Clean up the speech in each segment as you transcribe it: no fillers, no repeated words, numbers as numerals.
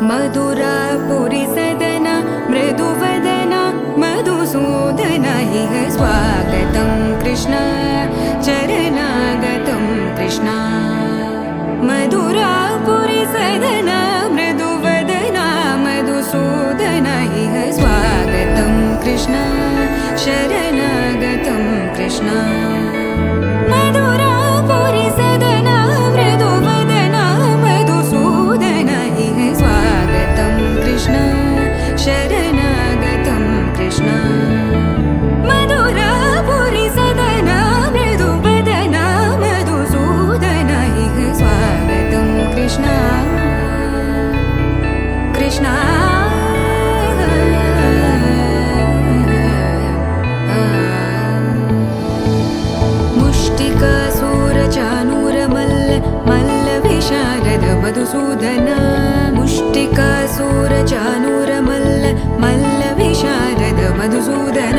मधुरापुरी सदना मृदुवदना मधुसूदन इह स्वागतं कृष्ण चरणागतं कृष्ण मधुरापुरी सदना मृदुवदना मधुसूदन इह स्वागतं कृष्ण शरणागतं कृष्ण मधुरापुरी सदना मृदुवदना मधुसूदन इह स्वागतं कृष्ण शरणागतं कृष्ण मधुरापुरी सदना मृदुवदना मधुसूदन इह स्वागतं कृष्ण कृष्ण मधुसूदन मुष्टिकासुरचाणूरमल्ल मल्लविशारद मधुसूदन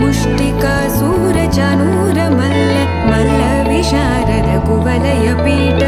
मुष्टिकासुरचाणूरमल्ल मल्लविशारद कुवलयपीठ